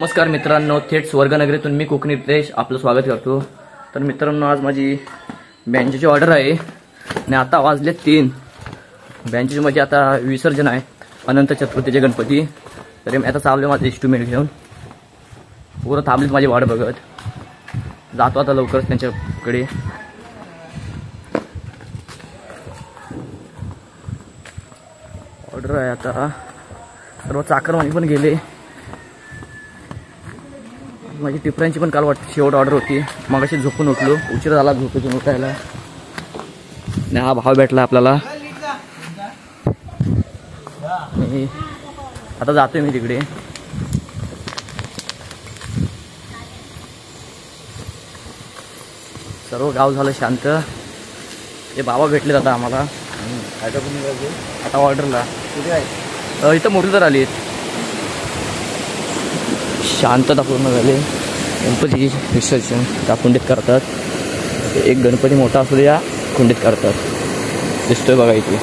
नमस्कार मित्रांनो, थेट स्वर्गनगरीतून मी कोकणी रितेश आपलं स्वागत करतो। तर मित्रांनो, आज माझी बँचची ऑर्डर आहे आणि आता वाजले 3। बँचची म्हणजे आता विसर्जन आहे, अनंत चतुर्थीचे गणपती। तरी मी आता चाललो माझं इन्स्ट्रुमेंट घेऊन, पूर्ण थांबलीत माझी वाट बघत। जातो आता लवकरच त्यांच्याकडे। ऑर्डर आहे आता, सर्व चाकरमानी पण गेले। माझी टिपऱ्यांची पण काल शेवट ऑर्डर होती। मग अशी झोपून उठलो, उशीर झाला झोपेतून उठायला। आणि हा भाव भेटला आपल्याला। आता जातोय मी तिकडे। सर्व गाव झालं शांत। ते बाबा भेटले आता आम्हाला। आता ऑर्डरला इथं मुरलीधर आली। शांतता पूर्ण झाली। गणपती विसर्जन त्या कुंडीत करतात। एक गणपती मोठा असू द्या कुंडीत करतात, दिसतोय बघा इथे।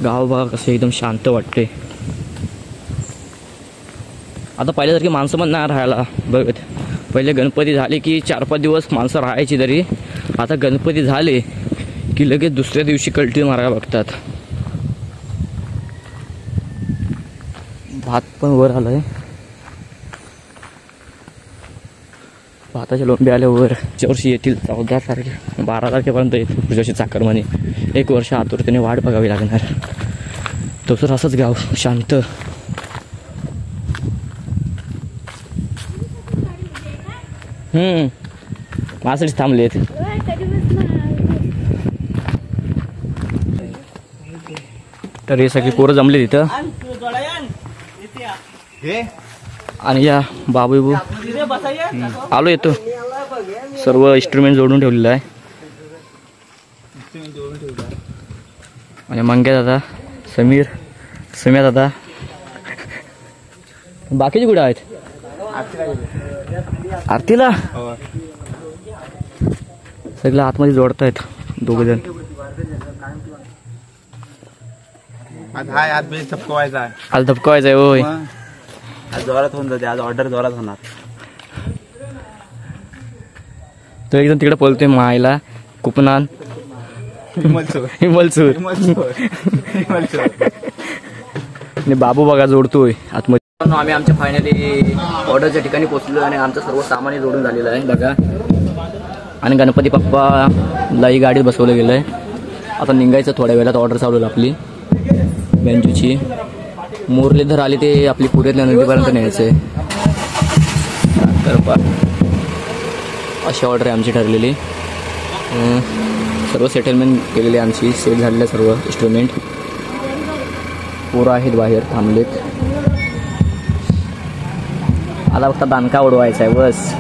गाव बघा कसं एकदम शांत वाटते। आता पहिल्यासारखी माणसं पण नाही राहायला बघत। पहिले गणपती झाले की 4-5 दिवस माणसं राहायची, तरी आता गणपती झाले की लगेच दुसऱ्या दिवशी कल्टी मारायला बघतात। भात पण वर आलाय, भाताचे लोंबे आले वर। ज्या वर्षी येतील 14 तारखे 12 तारखेपर्यंत येतील पुढच्या वर्षी चाकरमानी। 1 वर्ष आतुरतेने वाट बघावी लागणार। तसं असंच गाव शांत। माझ्यासाठी थांबलेत। तर हे सगळी पोरं जमले तिथं। आणि या बाबू आलो, येतो। सर्व इन्स्ट्रुमेंट जोडून ठेवलेलं आहे। आणि मंग्या दादा, सम्या दादा, बाकीचे कुठे आहेत? आरतीला सगळं आतमध्ये जोडतायत 2 जण। आज धपकवायचा आहे, आज धपकवायचा आहे। होय, आज जोरात होऊन जाते। आज ऑर्डर जोरात होणार। तो एकदम तिकडे पळतोय मायला कुपनान हिमलसूर। आणि बाबू बघा जोडतोय आतमध्ये। आम्ही आमच्या फायनली ऑर्डरच्या ठिकाणी पोहोचलो आणि आमचं सर्व सामान जोडून झालेलं आहे बघा। आणि गणपती बाप्पाला ही गाडीत बसवलं गेलं आहे। आता निघायचं थोड्या वेळात। ऑर्डर चालू आपली बेंजूची। मुरलीधर आली ते आपली पुण्यातल्या नदीपर्यंत न्यायचं आहे। तर अशी ऑर्डर आहे आमची ठरलेली। सर्व सेटलमेंट केलेली आमची, सेट झालेलं सर्व इन्स्ट्रुमेंट। पोरं आहेत बाहेर थांबलेत। आता फक्त दानका उडवायचा आहे बस।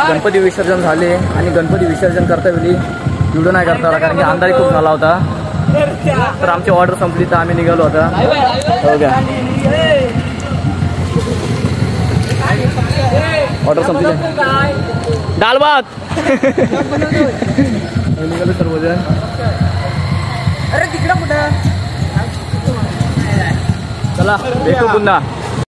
गणपती विसर्जन झाले आणि गणपती विसर्जन करता वेळी व्हिडिओ नाही करता आला कारण की अंधारी खूप झाला होता। तर आमची ऑर्डर संपली तर आम्ही निघालो आता। हो का, ऑर्डर संपली। दाल भात निघालो सर्वजण। अरे तिकडं कुठं चला भेटू पुन्हा.